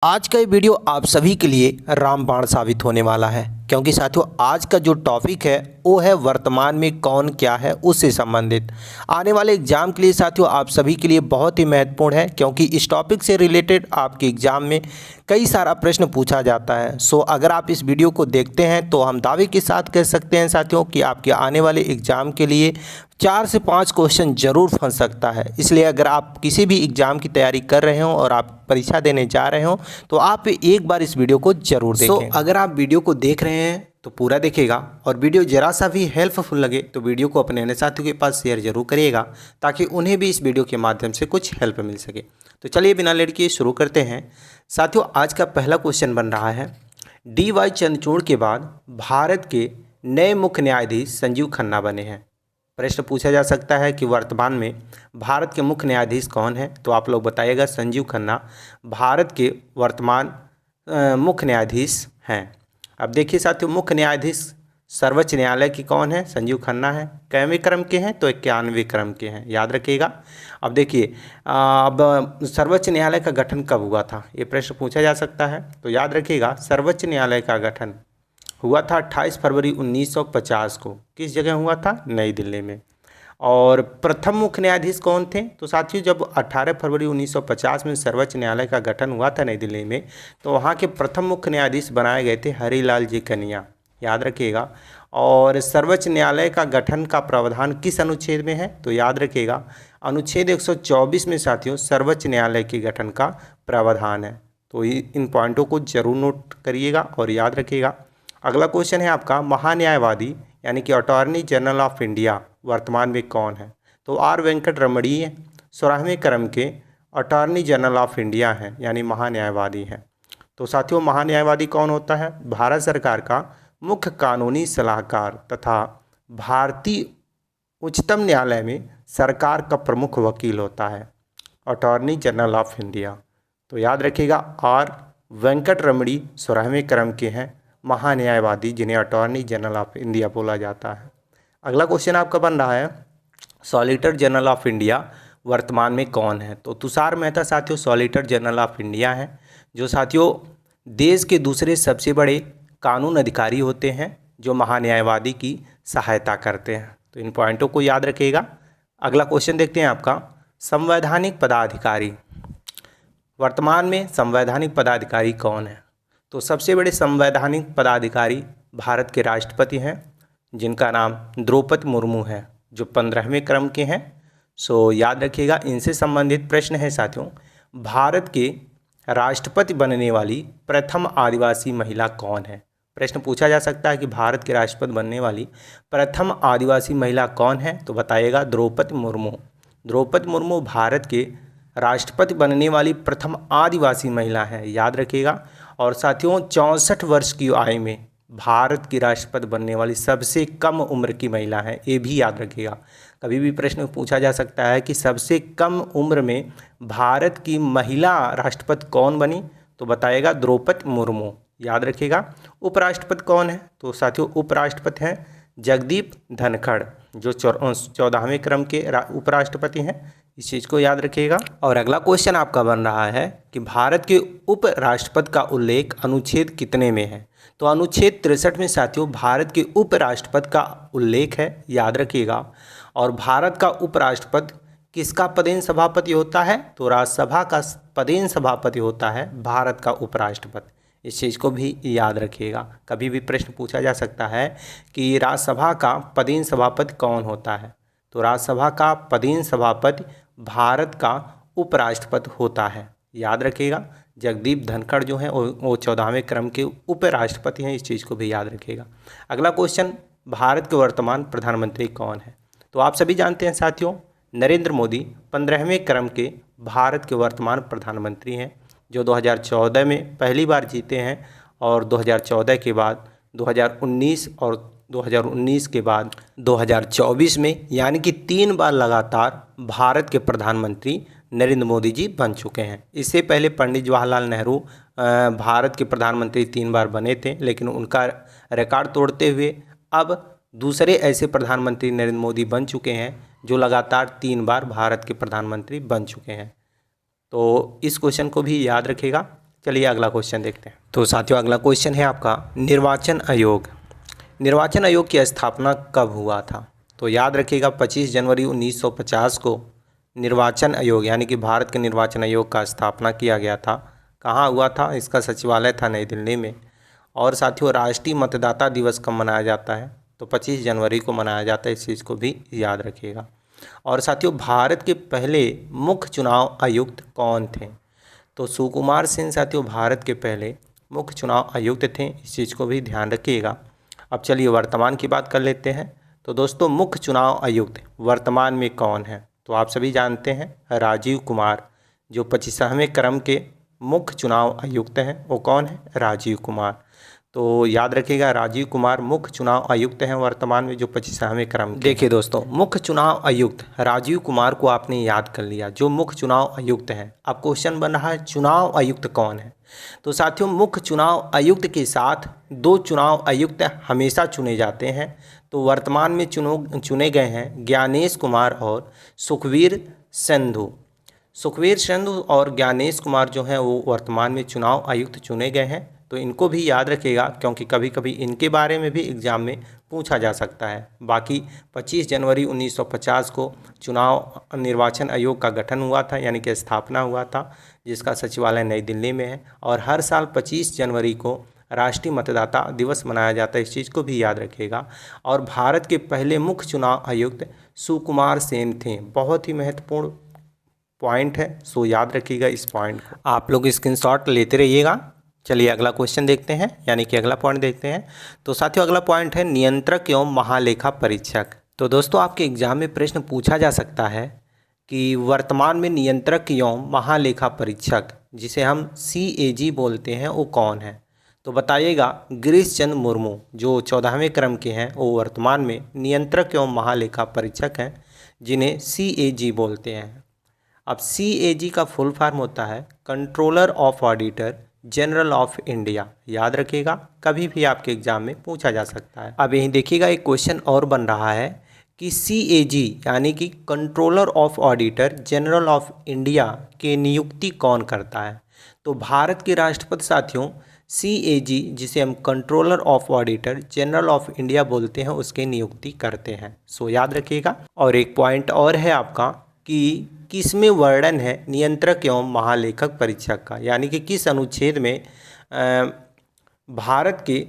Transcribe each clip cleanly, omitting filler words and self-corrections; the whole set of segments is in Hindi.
आज का ये वीडियो आप सभी के लिए रामबाण साबित होने वाला है, क्योंकि साथियों आज का जो टॉपिक है वो है वर्तमान में कौन क्या है उससे संबंधित आने वाले एग्जाम के लिए। साथियों आप सभी के लिए बहुत ही महत्वपूर्ण है, क्योंकि इस टॉपिक से रिलेटेड आपके एग्जाम में कई सारा प्रश्न पूछा जाता है। सो अगर आप इस वीडियो को देखते हैं तो हम दावे के साथ कह सकते हैं साथियों कि आपके आने वाले एग्जाम के लिए 4 से 5 क्वेश्चन जरूर फंस सकता है। इसलिए अगर आप किसी भी एग्ज़ाम की तैयारी कर रहे हो और आप परीक्षा देने जा रहे हो तो आप एक बार इस वीडियो को जरूर देखें। अगर आप वीडियो को देख रहे हैं तो पूरा देखिएगा, और वीडियो जरा सा भी हेल्पफुल लगे तो वीडियो को अपने अन्य साथियों के पास शेयर जरूर करिएगा, ताकि उन्हें भी इस वीडियो के माध्यम से कुछ हेल्प मिल सके। तो चलिए बिना लेट किए शुरू करते हैं। साथियों आज का पहला क्वेश्चन बन रहा है, डी.वाई. चंद्रचूड़ के बाद भारत के नए मुख्य न्यायाधीश संजीव खन्ना बने हैं। प्रश्न पूछा जा सकता है कि वर्तमान में भारत के मुख्य न्यायाधीश कौन है, तो आप लोग बताइएगा संजीव खन्ना भारत के वर्तमान मुख्य न्यायाधीश हैं। अब देखिए साथियों, मुख्य न्यायाधीश सर्वोच्च न्यायालय की कौन है, संजीव खन्ना है। कैवें क्रम के हैं, तो 91वें क्रम के हैं, याद रखिएगा। अब देखिए अब सर्वोच्च न्यायालय का गठन कब हुआ था, ये प्रश्न पूछा जा सकता है। तो याद रखिएगा सर्वोच्च न्यायालय का गठन हुआ था 28 फरवरी 1950 को। किस जगह हुआ था, नई दिल्ली में। और प्रथम मुख्य न्यायाधीश कौन थे, तो साथियों जब 18 फरवरी 1950 में सर्वोच्च न्यायालय का गठन हुआ था नई दिल्ली में, तो वहाँ के प्रथम मुख्य न्यायाधीश बनाए गए थे हरिलाल जी कनिया, याद रखिएगा। और सर्वोच्च न्यायालय का गठन का प्रावधान किस अनुच्छेद में है, तो याद रखिएगा अनुच्छेद 124 में साथियों सर्वोच्च न्यायालय के गठन का प्रावधान है। तो इन पॉइंटों को जरूर नोट करिएगा और याद रखिएगा। अगला क्वेश्चन है आपका, महान्यायवादी यानी कि अटॉर्नी जनरल ऑफ इंडिया वर्तमान में कौन है, तो आर वेंकट रमणीय 16वें क्रम के अटॉर्नी जनरल ऑफ इंडिया हैं, यानी महान्यायवादी हैं। तो साथियों महान्यायवादी कौन होता है, भारत सरकार का मुख्य कानूनी सलाहकार तथा भारतीय उच्चतम न्यायालय में सरकार का प्रमुख वकील होता है, अटॉर्नी जनरल ऑफ इंडिया। तो याद रखिएगा आर वेंकट रमणी 16वें क्रम के हैं महान्यायवादी, जिन्हें अटॉर्नी जनरल ऑफ इंडिया बोला जाता है। अगला क्वेश्चन आपका बन रहा है, सॉलिसिटर जनरल ऑफ इंडिया वर्तमान में कौन है, तो तुषार मेहता साथियों सॉलिसिटर जनरल ऑफ इंडिया हैं, जो साथियों देश के दूसरे सबसे बड़े कानून अधिकारी होते हैं, जो महान्यायवादी की सहायता करते हैं। तो इन पॉइंटों को याद रखिएगा। अगला क्वेश्चन देखते हैं आपका, संवैधानिक पदाधिकारी वर्तमान में संवैधानिक पदाधिकारी कौन है, तो सबसे बड़े संवैधानिक पदाधिकारी भारत के राष्ट्रपति हैं, जिनका नाम द्रौपदी मुर्मू है, जो 15वें क्रम के हैं। सो याद रखिएगा। इनसे संबंधित प्रश्न है साथियों, भारत के राष्ट्रपति बनने वाली प्रथम आदिवासी महिला कौन है। प्रश्न पूछा जा सकता है कि भारत के राष्ट्रपति बनने वाली प्रथम आदिवासी महिला कौन है, तो बताइएगा द्रौपदी मुर्मू। द्रौपदी मुर्मू भारत के राष्ट्रपति बनने वाली प्रथम आदिवासी महिला है, याद रखिएगा। और साथियों 64 वर्ष की आयु में भारत की राष्ट्रपति बनने वाली सबसे कम उम्र की महिला है, ये भी याद रखिएगा। कभी भी प्रश्न पूछा जा सकता है कि सबसे कम उम्र में भारत की महिला राष्ट्रपति कौन बनी, तो बताएगा द्रौपदी मुर्मू, याद रखिएगा। उपराष्ट्रपति कौन है, तो साथियों उपराष्ट्रपति हैं जगदीप धनखड़, जो 14वें क्रम के उपराष्ट्रपति हैं, इस चीज़ को याद रखिएगा। और अगला क्वेश्चन आपका बन रहा है कि भारत के उपराष्ट्रपति का उल्लेख अनुच्छेद कितने में है, तो अनुच्छेद 63 में साथियों भारत के उपराष्ट्रपति का उल्लेख है, याद रखिएगा। और भारत का उपराष्ट्रपति किसका पदेन सभापति होता है, तो राज्यसभा का पदेन सभापति होता है भारत का उपराष्ट्रपति, इस चीज़ को भी याद रखिएगा। कभी भी प्रश्न पूछा जा सकता है कि राज्यसभा का पदेन सभापति कौन होता है, तो राज्यसभा का पदेन सभापति भारत का उपराष्ट्रपति होता है, याद रखिएगा। जगदीप धनखड़ जो हैं वो 14वें क्रम के उपराष्ट्रपति हैं, इस चीज़ को भी याद रखिएगा। अगला क्वेश्चन, भारत के वर्तमान प्रधानमंत्री कौन है, तो आप सभी जानते हैं साथियों नरेंद्र मोदी 15वें क्रम के भारत के वर्तमान प्रधानमंत्री हैं, जो 2014 में पहली बार जीते हैं, और 2014 के बाद 2019 और 2019 के बाद 2024 में, यानी कि 3 बार लगातार भारत के प्रधानमंत्री नरेंद्र मोदी जी बन चुके हैं। इससे पहले पंडित जवाहरलाल नेहरू भारत के प्रधानमंत्री 3 बार बने थे, लेकिन उनका रिकॉर्ड तोड़ते हुए अब दूसरे ऐसे प्रधानमंत्री नरेंद्र मोदी बन चुके हैं, जो लगातार 3 बार भारत के प्रधानमंत्री बन चुके हैं। तो इस क्वेश्चन को भी याद रखिएगा। चलिए अगला क्वेश्चन देखते हैं। तो साथियों अगला क्वेश्चन है आपका निर्वाचन आयोग। निर्वाचन आयोग की स्थापना कब हुआ था? तो याद रखिएगा 25 जनवरी 1950 को निर्वाचन आयोग यानी कि भारत के निर्वाचन आयोग का स्थापना किया गया था। कहाँ हुआ था? इसका सचिवालय था नई दिल्ली में। और साथियों राष्ट्रीय मतदाता दिवस कब मनाया जाता है? तो 25 जनवरी को मनाया जाता है, इस चीज़ को भी याद रखिएगा। और साथियों भारत के पहले मुख्य चुनाव आयुक्त कौन थे? तो सुकुमार सेन साथियों भारत के पहले मुख्य चुनाव आयुक्त थे, इस चीज़ को भी ध्यान रखिएगा। अब चलिए वर्तमान की बात कर लेते हैं। तो दोस्तों मुख्य चुनाव आयुक्त वर्तमान में कौन है? तो आप सभी जानते हैं राजीव कुमार, जो 25वें क्रम के मुख्य चुनाव आयुक्त हैं वो कौन है? राजीव कुमार। तो याद रखिएगा राजीव कुमार मुख्य चुनाव आयुक्त हैं वर्तमान में, जो 25वें क्रम के। देखिए दोस्तों मुख्य चुनाव आयुक्त राजीव कुमार को आपने याद कर लिया, जो मुख्य चुनाव आयुक्त हैं। अब क्वेश्चन बन रहा है चुनाव आयुक्त कौन है? तो साथियों मुख्य चुनाव आयुक्त के साथ 2 चुनाव आयुक्त हमेशा चुने जाते हैं। तो वर्तमान में चुने गए हैं ज्ञानेश कुमार और सुखवीर संधू। सुखवीर संधू और ज्ञानेश कुमार जो हैं वो वर्तमान में चुनाव आयुक्त चुने गए हैं। तो इनको भी याद रखिएगा, क्योंकि कभी कभी इनके बारे में भी एग्ज़ाम में पूछा जा सकता है। बाकी 25 जनवरी 1950 को चुनाव निर्वाचन आयोग का गठन हुआ था, यानी कि स्थापना हुआ था, जिसका सचिवालय नई दिल्ली में है। और हर साल 25 जनवरी को राष्ट्रीय मतदाता दिवस मनाया जाता है, इस चीज़ को भी याद रखिएगा। और भारत के पहले मुख्य चुनाव आयुक्त सुकुमार सेन थे। बहुत ही महत्वपूर्ण पॉइंट है, सो याद रखिएगा इस पॉइंट को। आप लोग स्क्रीनशॉट लेते रहिएगा। चलिए अगला क्वेश्चन देखते हैं, यानी कि अगला पॉइंट देखते हैं। तो साथियों अगला पॉइंट है नियंत्रक एवं महालेखा परीक्षक। तो दोस्तों आपके एग्जाम में प्रश्न पूछा जा सकता है कि वर्तमान में नियंत्रक एवं महालेखा परीक्षक, जिसे हम CAG बोलते हैं, वो कौन है? तो बताइएगा गिरीश चंद्र मुर्मू, जो 14वें क्रम के हैं, वो वर्तमान में नियंत्रक एवं महालेखा परीक्षक हैं, जिन्हें CAG बोलते हैं। अब CAG का फुल फॉर्म होता है controller of auditor general of India. याद रखिएगा, कभी भी आपके एग्जाम में पूछा जा सकता है। अब यहीं देखिएगा एक क्वेश्चन और बन रहा है कि CAG यानी कि controller of auditor general of India के नियुक्ति कौन करता है? तो भारत के राष्ट्रपति साथियों CAG, जिसे हम controller of auditor general of India बोलते हैं, उसके नियुक्ति करते हैं। सो याद रखिएगा। और एक पॉइंट और है आपका कि किसमें वर्णन है नियंत्रक एवं महालेखक परीक्षक का, यानी कि किस अनुच्छेद में भारत के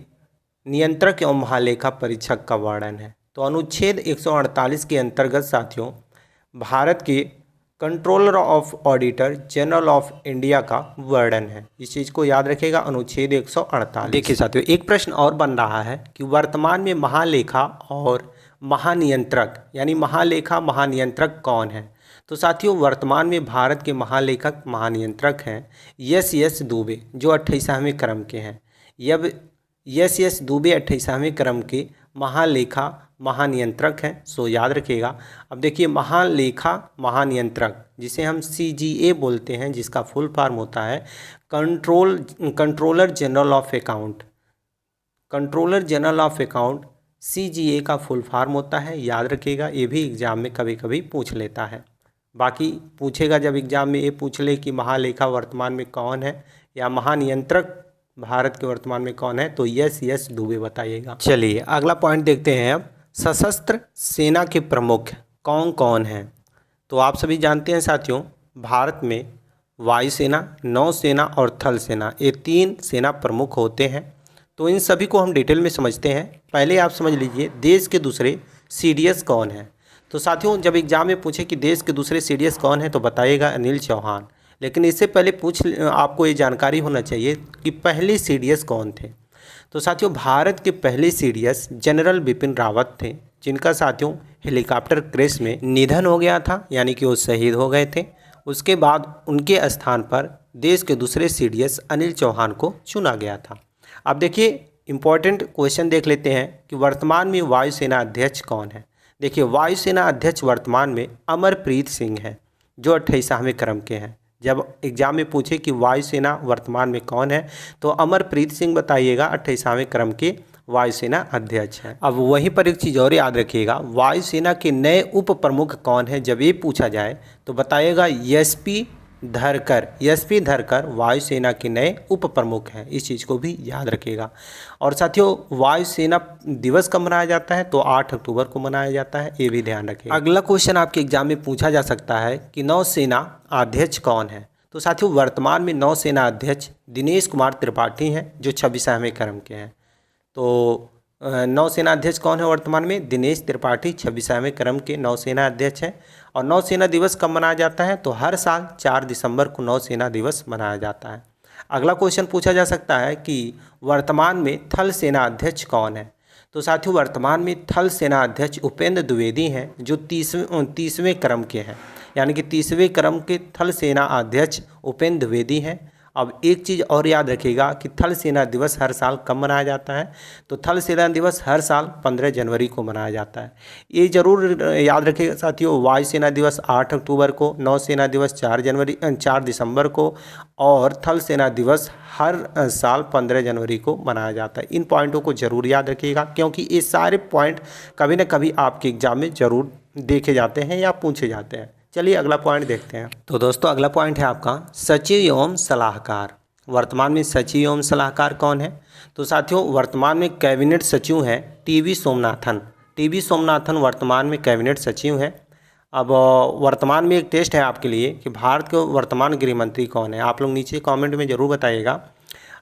नियंत्रक एवं महालेखा परीक्षक का वर्णन है? तो अनुच्छेद 148 के अंतर्गत साथियों भारत के controller of auditor general of India का वर्णन है। इस चीज़ को याद रखिएगा, अनुच्छेद 148। देखिए साथियों एक प्रश्न और बन रहा है कि वर्तमान में महालेखा और महानियंत्रक यानी महालेखा महानियंत्रक कौन है? तो साथियों वर्तमान में भारत के महालेखक महानियंत्रक हैं S दुबे, जो 28वें क्रम के हैं। यह S दुबे 28वें क्रम के महालेखा महानियंत्रक हैं, सो याद रखिएगा। अब देखिए महालेखा महानियंत्रक, जिसे हम CGA बोलते हैं, जिसका फुल फॉर्म होता है controller general of account. Controller general of account CGA का फुल फॉर्म होता है, याद रखिएगा। ये भी एग्जाम में कभी कभी पूछ लेता है। बाकी पूछेगा जब एग्जाम में ये पूछ ले कि महालेखा वर्तमान में कौन है या महानियंत्रक भारत के वर्तमान में कौन है, तो S दुबे बताइएगा। चलिए अगला पॉइंट देखते हैं। अब सशस्त्र सेना के प्रमुख कौन कौन हैं? तो आप सभी जानते हैं साथियों भारत में वायुसेना, नौसेना और थल सेना, ये 3 सेना प्रमुख होते हैं। तो इन सभी को हम डिटेल में समझते हैं। पहले आप समझ लीजिए देश के दूसरे CDS कौन है। तो साथियों जब एग्जाम में पूछे कि देश के दूसरे CDS कौन है, तो बताइएगा अनिल चौहान। लेकिन इससे पहले आपको ये जानकारी होना चाहिए कि पहले CDS कौन थे। तो साथियों भारत के पहले CDS जनरल बिपिन रावत थे, जिनका साथियों हेलीकॉप्टर क्रैश में निधन हो गया था, यानी कि वो शहीद हो गए थे। उसके बाद उनके स्थान पर देश के दूसरे CDS अनिल चौहान को चुना गया था। अब देखिए इम्पॉर्टेंट क्वेश्चन देख लेते हैं कि वर्तमान में वायुसेना अध्यक्ष कौन है। देखिए वायुसेना अध्यक्ष वर्तमान में अमरप्रीत सिंह हैं, जो 28वें क्रम के हैं। जब एग्जाम में पूछे कि वायुसेना वर्तमान में कौन है, तो अमरप्रीत सिंह बताइएगा, 28वें क्रम के वायुसेना अध्यक्ष हैं। अब वहीं पर एक चीज़ और याद रखिएगा, वायुसेना के नए उप प्रमुख कौन है, जब ये पूछा जाए तो बताइएगा SP धरकर, एसपी धरकर वायुसेना के नए उप प्रमुख हैं। इस चीज़ को भी याद रखिएगा। और साथियों, वायुसेना दिवस कब मनाया जाता है? तो 8 अक्टूबर को मनाया जाता है, ये भी ध्यान रखिएगा। अगला क्वेश्चन आपके एग्जाम में पूछा जा सकता है कि नौसेना अध्यक्ष कौन है? तो साथियों, वर्तमान में नौसेना अध्यक्ष दिनेश कुमार त्रिपाठी हैं, जो 26वें क्रम के हैं। तो नौसेना अध्यक्ष कौन है वर्तमान में? दिनेश त्रिपाठी 26वें क्रम के नौसेना अध्यक्ष हैं। और नौसेना दिवस कब मनाया जाता है? तो हर साल 4 दिसंबर को नौसेना दिवस मनाया जाता है। अगला क्वेश्चन पूछा जा सकता है कि वर्तमान में थल सेना अध्यक्ष कौन है? तो साथियों, वर्तमान में थल सेना अध्यक्ष उपेंद्र द्विवेदी हैं, जो 30वें क्रम के हैं, यानी कि 30वें क्रम के थल सेना अध्यक्ष उपेंद्र द्विवेदी हैं। अब एक चीज़ और याद रखिएगा कि थल सेना दिवस हर साल कब मनाया जाता है? तो थल सेना दिवस हर साल 15 जनवरी को मनाया जाता है। ये जरूर याद रखिएगा साथियों। वायुसेना दिवस 8 अक्टूबर को, नौसेना दिवस 4 दिसंबर को, और थल सेना दिवस हर साल 15 जनवरी को मनाया जाता है। इन पॉइंटों को जरूर याद रखिएगा, क्योंकि ये सारे पॉइंट कभी ना कभी आपके एग्जाम में जरूर देखे जाते हैं या पूछे जाते हैं। चलिए अगला पॉइंट देखते हैं। तो दोस्तों, अगला पॉइंट है आपका सचिव एवं सलाहकार। वर्तमान में सचिव एवं सलाहकार कौन है? तो साथियों, वर्तमान में कैबिनेट सचिव हैं टीवी सोमनाथन। टीवी सोमनाथन वर्तमान में कैबिनेट सचिव हैं। अब वर्तमान में एक टेस्ट है आपके लिए कि भारत के वर्तमान गृह मंत्री कौन है? आप लोग नीचे कमेंट में ज़रूर बताइएगा।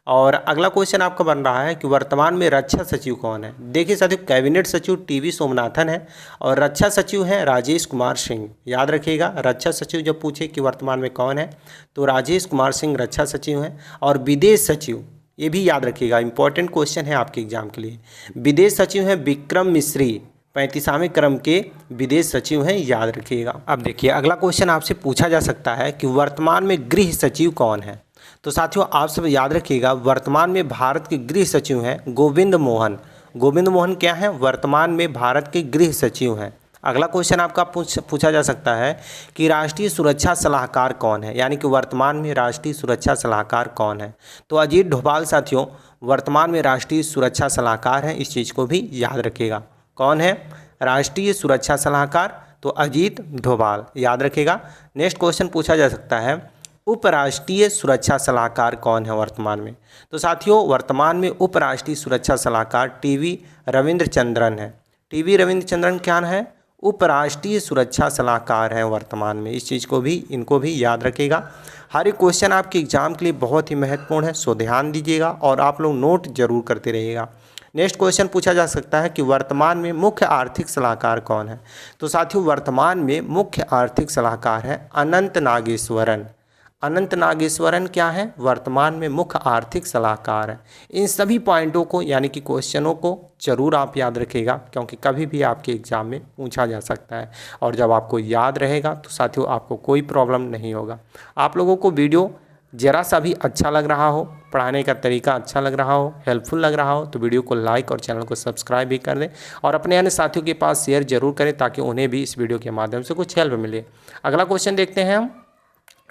और अगला क्वेश्चन आपका बन रहा है कि वर्तमान में रक्षा सचिव कौन है? देखिए साथियों, कैबिनेट सचिव टीवी सोमनाथन है और रक्षा सचिव हैं राजेश कुमार सिंह। याद रखिएगा, रक्षा सचिव जब पूछे कि वर्तमान में कौन है, तो राजेश कुमार सिंह रक्षा सचिव हैं। और विदेश सचिव, ये भी याद रखिएगा, इंपॉर्टेंट क्वेश्चन है आपके एग्जाम के लिए। विदेश सचिव हैं विक्रम मिश्री, 35वें क्रम के विदेश सचिव हैं, याद रखिएगा। अब देखिए, अगला क्वेश्चन आपसे पूछा जा सकता है कि वर्तमान में गृह सचिव कौन है? तो साथियों, आप सब याद रखिएगा, वर्तमान में भारत के गृह सचिव हैं गोविंद मोहन। गोविंद मोहन क्या हैं? वर्तमान में भारत के गृह सचिव हैं। अगला क्वेश्चन आपका पूछा जा सकता है कि राष्ट्रीय सुरक्षा सलाहकार कौन है? यानी कि वर्तमान में राष्ट्रीय सुरक्षा सलाहकार कौन है? तो अजीत डोभाल साथियों वर्तमान में राष्ट्रीय सुरक्षा सलाहकार हैं। इस चीज़ को भी याद रखिएगा। कौन है राष्ट्रीय सुरक्षा सलाहकार? तो अजीत डोभाल, याद रखिएगा। नेक्स्ट क्वेश्चन पूछा जा सकता है उपराष्ट्रीय सुरक्षा सलाहकार कौन है वर्तमान में? तो साथियों, वर्तमान में उपराष्ट्रीय सुरक्षा सलाहकार टीवी रविंद्रचंद्रन है। टीवी रविंद्रचंद्रन क्या है? उपराष्ट्रीय सुरक्षा सलाहकार हैं वर्तमान में। इस चीज़ को भी, इनको भी याद रखिएगा। हर एक क्वेश्चन आपके एग्जाम के लिए बहुत ही महत्वपूर्ण है, सो ध्यान दीजिएगा और आप लोग नोट जरूर करते रहिएगा। नेक्स्ट क्वेश्चन पूछा जा सकता है कि वर्तमान में मुख्य आर्थिक सलाहकार कौन है? तो साथियों, वर्तमान में मुख्य आर्थिक सलाहकार है अनंत नागेश्वरन। अनंत नागेश्वरन क्या है? वर्तमान में मुख्य आर्थिक सलाहकार है। इन सभी पॉइंटों को यानी कि क्वेश्चनों को जरूर आप याद रखिएगा, क्योंकि कभी भी आपके एग्जाम में पूछा जा सकता है। और जब आपको याद रहेगा तो साथियों आपको कोई प्रॉब्लम नहीं होगा। आप लोगों को वीडियो ज़रा सा भी अच्छा लग रहा हो, पढ़ाने का तरीका अच्छा लग रहा हो, हेल्पफुल लग रहा हो, तो वीडियो को लाइक और चैनल को सब्सक्राइब भी कर दें और अपने अन्य साथियों के पास शेयर जरूर करें, ताकि उन्हें भी इस वीडियो के माध्यम से कुछ हेल्प मिले। अगला क्वेश्चन देखते हैं हम।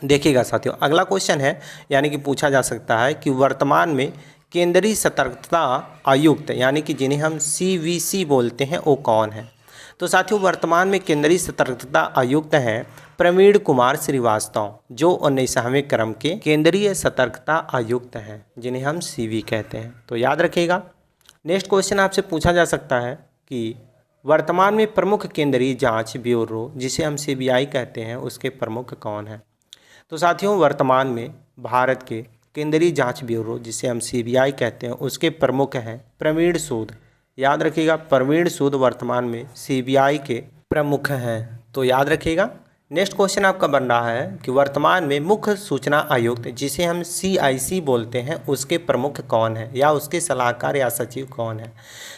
देखिएगा साथियों, अगला क्वेश्चन है यानी कि पूछा जा सकता है कि वर्तमान में केंद्रीय सतर्कता आयुक्त यानी कि जिन्हें हम CVC बोलते हैं, वो कौन है? तो साथियों, वर्तमान में केंद्रीय सतर्कता आयुक्त हैं प्रवीण कुमार श्रीवास्तव, जो 19वें क्रम के केंद्रीय सतर्कता आयुक्त हैं, जिन्हें हम CV कहते हैं। तो याद रखिएगा। नेक्स्ट क्वेश्चन आपसे पूछा जा सकता है कि वर्तमान में प्रमुख केंद्रीय जांच ब्यूरो, जिसे हम CBI कहते हैं, उसके प्रमुख कौन हैं? तो साथियों, वर्तमान में भारत के केंद्रीय जांच ब्यूरो, जिसे हम CBI कहते हैं, उसके प्रमुख हैं प्रवीण सूद। याद रखिएगा, प्रवीण सूद वर्तमान में CBI के प्रमुख हैं। तो याद रखिएगा। नेक्स्ट क्वेश्चन आपका बन रहा है कि वर्तमान में मुख्य सूचना आयुक्त, जिसे हम CIC बोलते हैं, उसके प्रमुख कौन है या उसके सलाहकार या सचिव कौन है?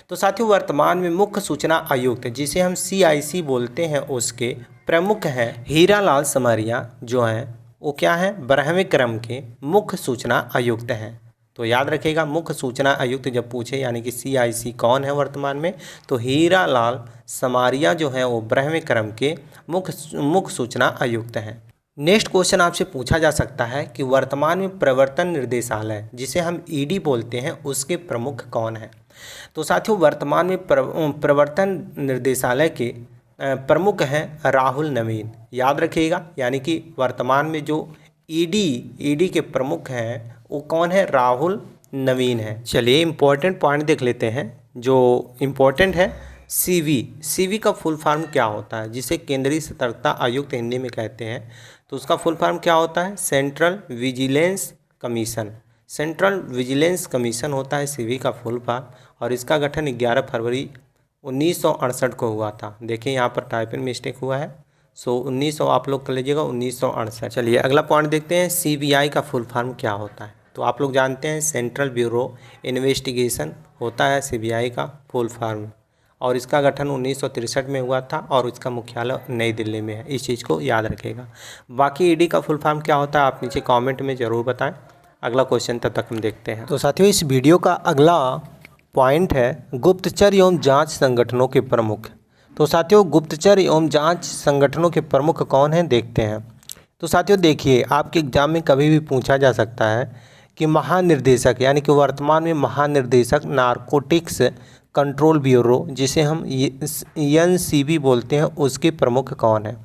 तो साथियों, वर्तमान में मुख्य सूचना आयुक्त, जिसे हम CIC बोलते हैं, उसके प्रमुख हैं हीरालाल समरिया, जो हैं वो क्या है? 12वें क्रम के मुख्य सूचना आयुक्त हैं। तो याद रखिएगा, मुख्य सूचना आयुक्त जब पूछे यानी कि CIC कौन है वर्तमान में, तो हीरालाल समारिया जो है वो 12वें क्रम के मुख्य सूचना आयुक्त हैं। नेक्स्ट क्वेश्चन आपसे पूछा जा सकता है कि वर्तमान में प्रवर्तन निर्देशालय, जिसे हम ED बोलते हैं, उसके प्रमुख कौन है? तो साथियों, वर्तमान में प्रवर्तन निर्देशालय के प्रमुख हैं राहुल नवीन। याद रखिएगा, यानी कि वर्तमान में जो ईडी के प्रमुख हैं वो कौन है? राहुल नवीन है। चलिए इम्पोर्टेंट पॉइंट देख लेते हैं जो इम्पोर्टेंट है। सीवी का फुल फॉर्म क्या होता है, जिसे केंद्रीय सतर्कता आयुक्त हिंदी में कहते हैं? तो उसका फुल फॉर्म क्या होता है? Central vigilance commission. Central vigilance commission होता है सीवी का फुल फॉर्म, और इसका गठन 11 फरवरी 1968 को हुआ था। देखिए यहाँ पर टाइपिंग मिस्टेक हुआ है, 1900 आप लोग कर लीजिएगा, 1968। चलिए अगला पॉइंट देखते हैं, सीबीआई का फुल फॉर्म क्या होता है? तो आप लोग जानते हैं सेंट्रल ब्यूरो इन्वेस्टिगेशन होता है सीबीआई का फुल फॉर्म, और इसका गठन 1963 में हुआ था, और इसका मुख्यालय नई दिल्ली में है। इस चीज़ को याद रखिएगा। बाकी ईडी का फुल फॉर्म क्या होता है आप नीचे कमेंट में ज़रूर बताएं। अगला क्वेश्चन तब तक हम देखते हैं। तो साथियों इस वीडियो का अगला पॉइंट है गुप्तचर एवं जांच संगठनों के प्रमुख। तो साथियों गुप्तचर एवं जांच संगठनों के प्रमुख कौन हैं देखते हैं। तो साथियों देखिए आपके एग्जाम में कभी भी पूछा जा सकता है कि महानिर्देशक यानी कि वर्तमान में महानिर्देशक नारकोटिक्स कंट्रोल ब्यूरो जिसे हम एनसीबी बोलते हैं उसके प्रमुख कौन है।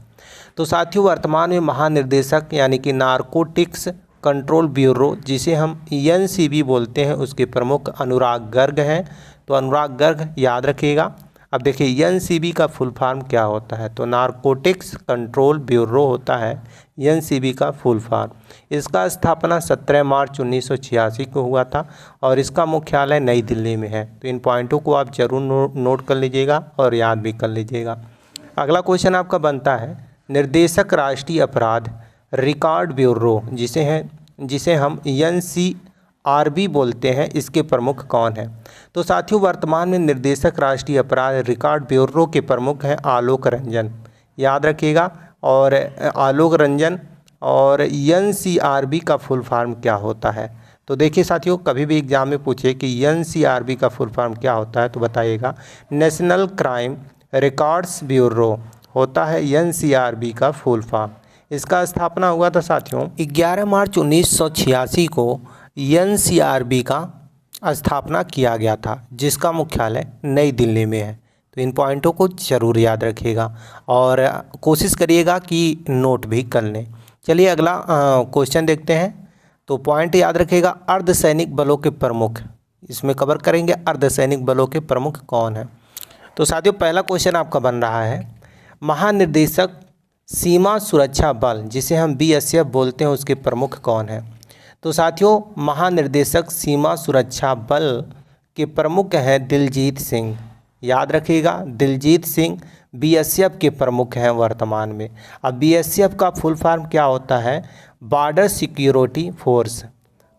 तो साथियों वर्तमान में महानिर्देशक यानी कि नारकोटिक्स कंट्रोल ब्यूरो जिसे हम एनसीबी बोलते हैं उसके प्रमुख अनुराग गर्ग हैं। तो अनुराग गर्ग याद रखिएगा। अब देखिए एनसीबी का फुल फॉर्म क्या होता है? तो नारकोटिक्स कंट्रोल ब्यूरो होता है एनसीबी का फुल फॉर्म। इसका स्थापना 17 मार्च 1986 को हुआ था, और इसका मुख्यालय नई दिल्ली में है। तो इन पॉइंटों को आप जरूर नोट कर लीजिएगा और याद भी कर लीजिएगा। अगला क्वेश्चन आपका बनता है निर्देशक राष्ट्रीय अपराध रिकॉर्ड ब्यूरो जिसे हम एनसीआरबी बोलते हैं, इसके प्रमुख कौन है? तो साथियों वर्तमान में निर्देशक राष्ट्रीय अपराध रिकॉर्ड ब्यूरो के प्रमुख हैं आलोक रंजन, याद रखिएगा। और आलोक रंजन और एनसीआरबी का फुल फॉर्म क्या होता है? तो देखिए साथियों कभी भी एग्जाम में पूछे कि एनसीआरबी का फुल फॉर्म क्या होता है तो बताइएगा नेशनल क्राइम रिकॉर्ड्स ब्यूरो होता है एनसीआरबी का फुल फॉर्म। इसका स्थापना हुआ था साथियों 11 मार्च 1986 को एनसीआरबी का स्थापना किया गया था, जिसका मुख्यालय नई दिल्ली में है। तो इन पॉइंटों को ज़रूर याद रखिएगा और कोशिश करिएगा कि नोट भी कर लें। चलिए अगला क्वेश्चन देखते हैं। तो पॉइंट याद रखिएगा अर्धसैनिक बलों के प्रमुख, इसमें कवर करेंगे अर्धसैनिक बलों के प्रमुख कौन है। तो साथियों पहला क्वेश्चन आपका बन रहा है महानिर्देशक सीमा सुरक्षा बल जिसे हम बीएसएफ बोलते हैं उसके प्रमुख कौन है। तो साथियों महानिर्देशक सीमा सुरक्षा बल के प्रमुख हैं दिलजीत सिंह, याद रखिएगा दिलजीत सिंह बीएसएफ के प्रमुख हैं वर्तमान में। अब बीएसएफ का फुल फॉर्म क्या होता है? Border security force.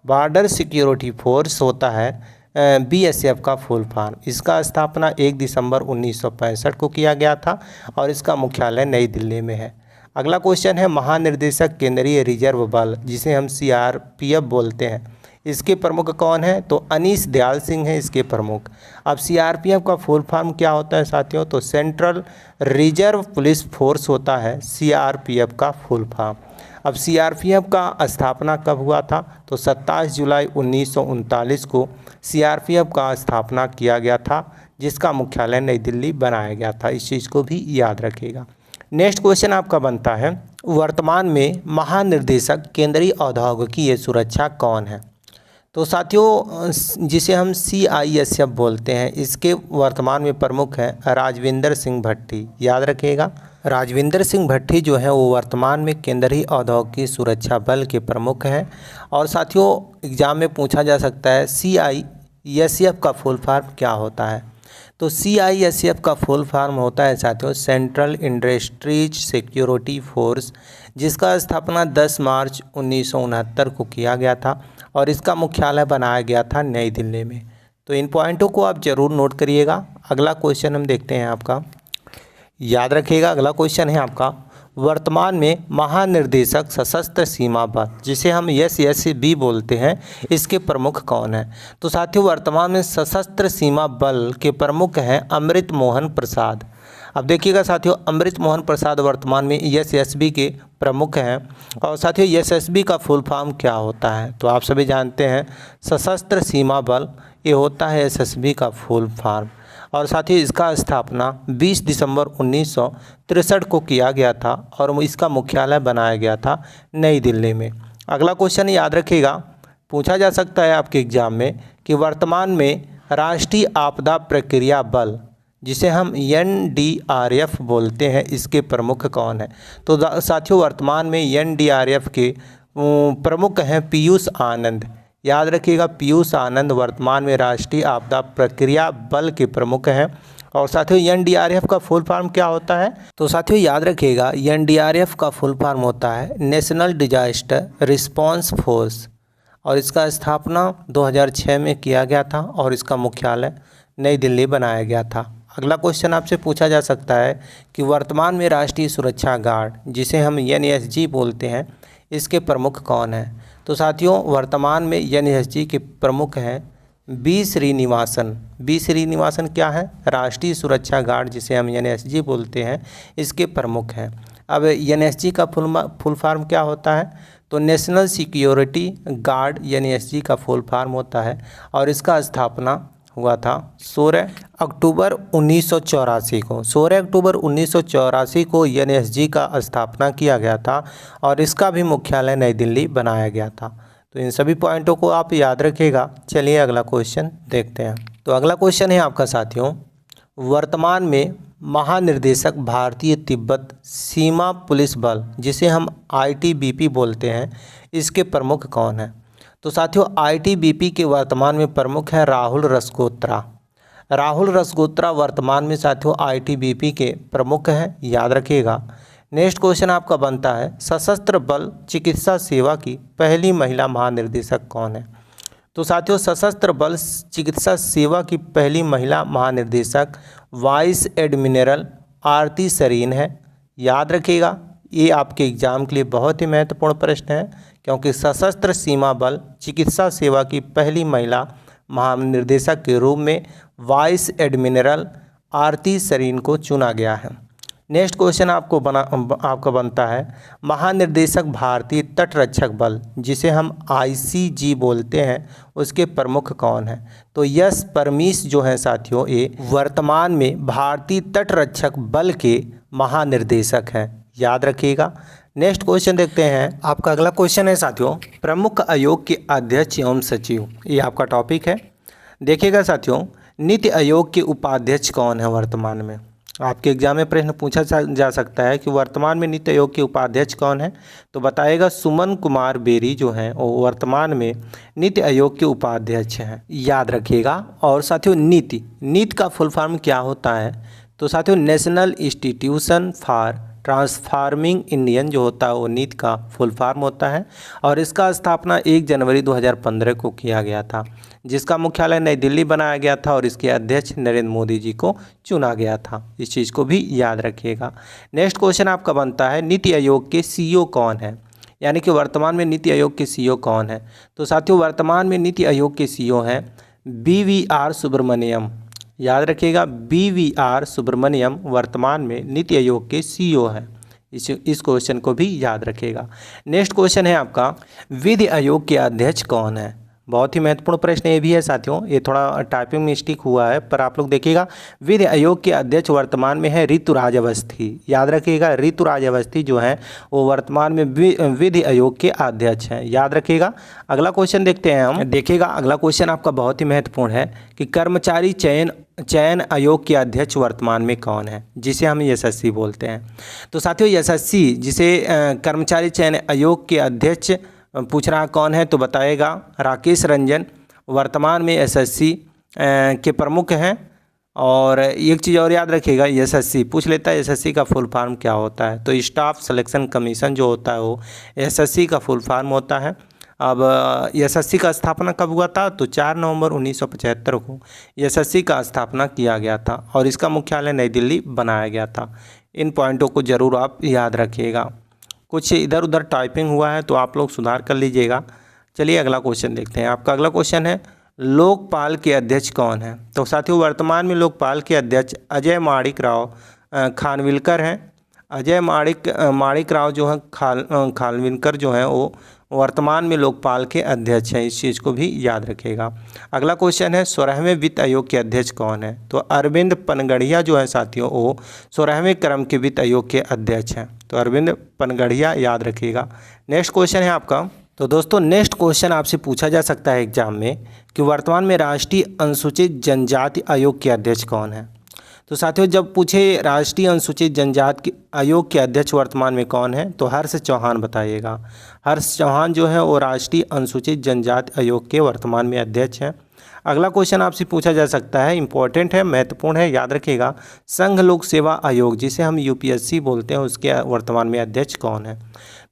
Border security force होता है बीएसएफ का फुल फॉर्म। इसका स्थापना 1 दिसंबर 1965 को किया गया था और इसका मुख्यालय नई दिल्ली में है। अगला क्वेश्चन है महानिर्देशक केंद्रीय रिजर्व बल जिसे हम सीआरपीएफ बोलते हैं, इसके प्रमुख कौन है? तो अनीश दयाल सिंह है इसके प्रमुख। अब सीआरपीएफ का फुल फॉर्म क्या होता है साथियों? तो सेंट्रल रिजर्व पुलिस फोर्स होता है सीआरपीएफ का फुल फॉर्म। अब सीआरपीएफ का स्थापना कब हुआ था? तो 27 जुलाई 1939 को सीआरपीएफ का स्थापना किया गया था, जिसका मुख्यालय नई दिल्ली बनाया गया था। इस चीज़ को भी याद रखिएगा। नेक्स्ट क्वेश्चन आपका बनता है वर्तमान में महानिर्देशक केंद्रीय औद्योगिकीय सुरक्षा कौन है। तो साथियों जिसे हम CISF बोलते हैं इसके वर्तमान में प्रमुख हैं राजविंदर सिंह भट्टी, याद रखिएगा। राजविंदर सिंह भट्टी जो है वो वर्तमान में केंद्रीय औद्योगिक सुरक्षा बल के प्रमुख हैं। और साथियों एग्जाम में पूछा जा सकता है CISF का फुल फॉर्म क्या होता है। तो CISF का फुल फॉर्म होता है साथियों सेंट्रल इंडस्ट्रीज सिक्योरिटी फोर्स, जिसका स्थापना 10 मार्च 1969 को किया गया था और इसका मुख्यालय बनाया गया था नई दिल्ली में। तो इन पॉइंटों को आप ज़रूर नोट करिएगा। अगला क्वेश्चन हम देखते हैं आपका, याद रखिएगा। अगला क्वेश्चन है आपका वर्तमान में महानिर्देशक सशस्त्र सीमा बल जिसे हम SSB बोलते हैं, इसके प्रमुख कौन हैं। तो साथियों वर्तमान में सशस्त्र सीमा बल के प्रमुख हैं अमृत मोहन प्रसाद। अब देखिएगा साथियों अमृत मोहन प्रसाद वर्तमान में SSB के प्रमुख हैं। और साथियों SSB का फुल फॉर्म क्या होता है? तो आप सभी जानते हैं सशस्त्र सीमा बल, ये होता है SSB का फुल फॉर्म। और साथ ही इसका स्थापना 20 दिसंबर 1963 को किया गया था और इसका मुख्यालय बनाया गया था नई दिल्ली में। अगला क्वेश्चन याद रखिएगा, पूछा जा सकता है आपके एग्जाम में कि वर्तमान में राष्ट्रीय आपदा प्रक्रिया बल जिसे हम NDRF बोलते हैं, इसके प्रमुख कौन है? तो साथियों वर्तमान में NDRF के प्रमुख हैं पीयूष आनंद। याद रखिएगा, पीयूष आनंद वर्तमान में राष्ट्रीय आपदा प्रक्रिया बल के प्रमुख हैं। और साथियों NDRF का फुल फॉर्म क्या होता है? तो साथियों याद रखिएगा, NDRF का फुल फॉर्म होता है नेशनल डिजास्टर रिस्पांस फोर्स, और इसका स्थापना 2006 में किया गया था और इसका मुख्यालय नई दिल्ली बनाया गया था। अगला क्वेश्चन आपसे पूछा जा सकता है कि वर्तमान में राष्ट्रीय सुरक्षा गार्ड जिसे हम NSG बोलते हैं, इसके प्रमुख कौन हैं? तो साथियों वर्तमान में NSG के प्रमुख हैं B श्रीनिवासन। B श्रीनिवासन क्या है? राष्ट्रीय सुरक्षा गार्ड जिसे हम NSG बोलते हैं, इसके प्रमुख हैं। अब NSG का फुल फॉर्म क्या होता है? तो नेशनल सिक्योरिटी गार्ड NSG का फुल फॉर्म होता है और इसका स्थापना हुआ था 16 अक्टूबर 1984 को। 16 अक्टूबर 1984 को NSG का स्थापना किया गया था और इसका भी मुख्यालय नई दिल्ली बनाया गया था। तो इन सभी पॉइंटों को आप याद रखिएगा। चलिए अगला क्वेश्चन देखते हैं। तो अगला क्वेश्चन है आपका साथियों, वर्तमान में महानिर्देशक भारतीय तिब्बत सीमा पुलिस बल जिसे हम ITBP बोलते हैं, इसके प्रमुख कौन हैं? तो साथियों ITBP के वर्तमान में प्रमुख हैं राहुल रसगोत्रा। राहुल रसगोत्रा वर्तमान में साथियों ITBP के प्रमुख हैं, याद रखिएगा। नेक्स्ट क्वेश्चन आपका बनता है, सशस्त्र बल चिकित्सा सेवा की पहली महिला महानिर्देशक कौन है? तो साथियों सशस्त्र बल चिकित्सा सेवा की पहली महिला महानिर्देशक वाइस एडमिरल आरती सरीन है। याद रखिएगा, ये आपके एग्जाम के लिए बहुत ही महत्वपूर्ण प्रश्न है, क्योंकि सशस्त्र सीमा बल चिकित्सा सेवा की पहली महिला महानिर्देशक के रूप में वाइस एडमिरल आरती सरीन को चुना गया है। नेक्स्ट क्वेश्चन आपका बनता है, महानिर्देशक भारतीय तटरक्षक बल जिसे हम ICG बोलते हैं, उसके प्रमुख कौन हैं? तो यस परमीश जो हैं साथियों, ये वर्तमान में भारतीय तटरक्षक बल के महानिर्देशक हैं, याद रखिएगा। नेक्स्ट क्वेश्चन देखते हैं। आपका अगला क्वेश्चन है साथियों, प्रमुख आयोग के अध्यक्ष एवं सचिव, ये आपका टॉपिक है। देखिएगा साथियों, नीति आयोग के उपाध्यक्ष कौन है वर्तमान में? आपके एग्जाम में प्रश्न पूछा जा सकता है कि वर्तमान में नीति आयोग के उपाध्यक्ष कौन है? तो बताएगा सुमन कुमार बेरी जो हैं वो वर्तमान में नीति आयोग के उपाध्यक्ष हैं, याद रखिएगा। और साथियों नीति का फुल फॉर्म क्या होता है? तो साथियों national institution for transforming Indian जो होता है वो नीति का फुल फॉर्म होता है और इसका स्थापना 1 जनवरी 2015 को किया गया था, जिसका मुख्यालय नई दिल्ली बनाया गया था और इसके अध्यक्ष नरेंद्र मोदी जी को चुना गया था। इस चीज़ को भी याद रखिएगा। नेक्स्ट क्वेश्चन आपका बनता है, नीति आयोग के CEO कौन है? यानी कि वर्तमान में नीति आयोग के CEO कौन है? तो साथियों वर्तमान में नीति आयोग के CEO हैं BVR सुब्रमण्यम, याद रखिएगा। BVR सुब्रमण्यम वर्तमान में नीति आयोग के CEO हैं। इस क्वेश्चन को भी याद रखिएगा। नेक्स्ट क्वेश्चन है आपका, विधि आयोग के अध्यक्ष कौन है? बहुत ही महत्वपूर्ण प्रश्न ये भी है साथियों, ये थोड़ा टाइपिंग मिस्टेक हुआ है पर आप लोग देखिएगा। विधि आयोग के अध्यक्ष वर्तमान में है ऋतुराज अवस्थी, याद रखिएगा। ऋतुराज अवस्थी जो हैं वो वर्तमान में विधि आयोग के अध्यक्ष हैं, याद रखिएगा। अगला क्वेश्चन देखते हैं हम। देखिएगा अगला क्वेश्चन आपका बहुत ही महत्वपूर्ण है कि कर्मचारी चयन आयोग के अध्यक्ष वर्तमान में कौन है, जिसे हम SSC बोलते हैं। तो साथियों SSC जिसे कर्मचारी चयन आयोग के अध्यक्ष पूछ रहा कौन है, तो बताएगा राकेश रंजन वर्तमान में SSC के प्रमुख हैं। और एक चीज़ और याद रखिएगा, SSC पूछ लेता है SSC का फुल फॉर्म क्या होता है? तो स्टाफ सिलेक्शन कमीशन जो होता है वो SSC का फुल फॉर्म होता है। अब SSC का स्थापना कब हुआ था? तो 4 नवंबर 1975 को SSC का स्थापना किया गया था और इसका मुख्यालय नई दिल्ली बनाया गया था। इन पॉइंटों को ज़रूर आप याद रखिएगा। कुछ इधर उधर टाइपिंग हुआ है तो आप लोग सुधार कर लीजिएगा। चलिए अगला क्वेश्चन देखते हैं। आपका अगला क्वेश्चन है, लोकपाल के अध्यक्ष कौन है? तो साथियों वर्तमान में लोकपाल के अध्यक्ष अजय माणिक राव खानविलकर हैं। अजय माणिक राव जो हैं खानविलकर जो हैं वो वर्तमान में लोकपाल के अध्यक्ष हैं। इस चीज़ को भी याद रखिएगा। अगला क्वेश्चन है, 16वें वित्त आयोग के अध्यक्ष कौन है? तो अरविंद पनगड़िया जो है साथियों वो 16वें क्रम के वित्त आयोग के अध्यक्ष हैं। तो अरविंद पनगड़िया याद रखिएगा। नेक्स्ट क्वेश्चन है आपका, तो दोस्तों नेक्स्ट क्वेश्चन आपसे पूछा जा सकता है एग्जाम में कि वर्तमान में राष्ट्रीय अनुसूचित जनजाति आयोग के अध्यक्ष कौन है। तो साथियों जब पूछे राष्ट्रीय अनुसूचित जनजाति आयोग के अध्यक्ष वर्तमान में कौन है तो हर्ष चौहान बताइएगा। हर्ष चौहान जो है वो राष्ट्रीय अनुसूचित जनजाति आयोग के वर्तमान में अध्यक्ष हैं। अगला क्वेश्चन आपसे पूछा जा सकता है, इंपॉर्टेंट है, महत्वपूर्ण है, याद रखिएगा। संघ लोक सेवा आयोग जिसे हम यूपीएससी बोलते हैं उसके वर्तमान में अध्यक्ष कौन है।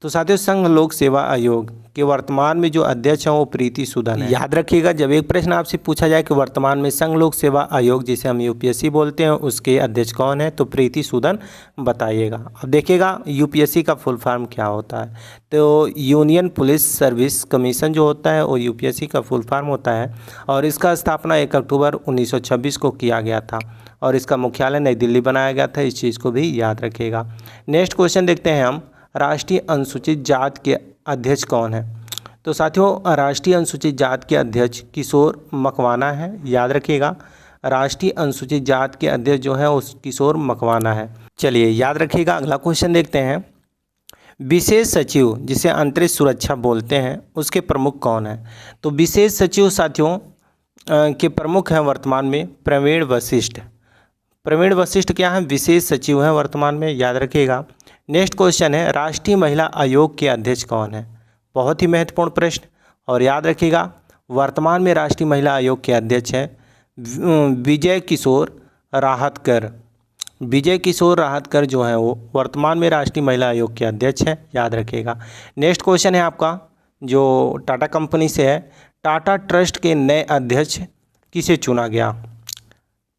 तो साथियों संघ लोक सेवा आयोग के वर्तमान में जो अध्यक्ष हैं वो प्रीति सूदन है। याद रखिएगा जब एक प्रश्न आपसे पूछा जाए कि वर्तमान में संघ लोक सेवा आयोग जिसे हम यूपीएससी बोलते हैं उसके अध्यक्ष कौन है तो प्रीति सूदन बताइएगा। अब देखिएगा यूपीएससी का फुल फॉर्म क्या होता है। तो यूनियन पुलिस सर्विस कमीशन जो होता है वो यूपीएससी का फुल फॉर्म होता है और इसका स्थापना 1 अक्टूबर 1926 को किया गया था और इसका मुख्यालय नई दिल्ली बनाया गया था। इस चीज़ को भी याद रखिएगा। नेक्स्ट क्वेश्चन देखते हैं हम, राष्ट्रीय अनुसूचित जाति के अध्यक्ष कौन है। तो साथियों राष्ट्रीय अनुसूचित जाति के अध्यक्ष किशोर मकवाना है। याद रखिएगा राष्ट्रीय अनुसूचित जाति के अध्यक्ष जो है उस किशोर मकवाना है। चलिए याद रखिएगा। अगला क्वेश्चन देखते हैं, विशेष सचिव जिसे अंतरिक्ष सुरक्षा बोलते हैं उसके प्रमुख कौन है। तो विशेष सचिव साथियों के प्रमुख हैं वर्तमान में प्रवीण वशिष्ठ। प्रवीण वशिष्ठ क्या है, विशेष सचिव हैं वर्तमान में, याद रखिएगा। नेक्स्ट क्वेश्चन है, राष्ट्रीय महिला आयोग के अध्यक्ष कौन है। बहुत ही महत्वपूर्ण प्रश्न और याद रखिएगा वर्तमान में राष्ट्रीय महिला आयोग के अध्यक्ष हैं विजय किशोर राहतकर। विजय किशोर राहतकर जो है वो वर्तमान में राष्ट्रीय महिला आयोग के अध्यक्ष हैं, याद रखिएगा। नेक्स्ट क्वेश्चन है आपका जो टाटा कंपनी से है, टाटा ट्रस्ट के नए अध्यक्ष किसे चुना गया।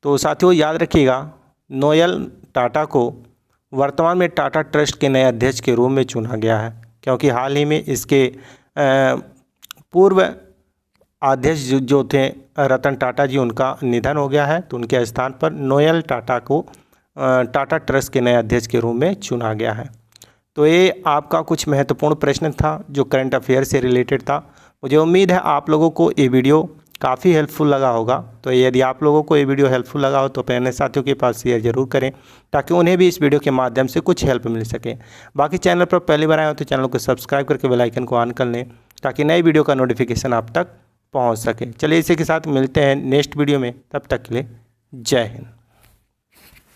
तो साथियों याद रखिएगा नोएल टाटा को वर्तमान में टाटा ट्रस्ट के नए अध्यक्ष के रूप में चुना गया है क्योंकि हाल ही में इसके पूर्व अध्यक्ष जो थे रतन टाटा जी उनका निधन हो गया है तो उनके स्थान पर नोएल टाटा को टाटा ट्रस्ट के नए अध्यक्ष के रूप में चुना गया है। तो ये आपका कुछ महत्वपूर्ण प्रश्न था जो करंट अफेयर से रिलेटेड था। मुझे उम्मीद है आप लोगों को ये वीडियो काफ़ी हेल्पफुल लगा होगा। तो यदि आप लोगों को ये वीडियो हेल्पफुल लगा हो तो अपने साथियों के पास शेयर जरूर करें ताकि उन्हें भी इस वीडियो के माध्यम से कुछ हेल्प मिल सके। बाकी चैनल पर पहली बार आए हो तो चैनल को सब्सक्राइब करके बेल आइकन को ऑन कर लें ताकि नई वीडियो का नोटिफिकेशन आप तक पहुँच सके। चलिए इसी के साथ मिलते हैं नेक्स्ट वीडियो में, तब तक के लिए जय हिंद।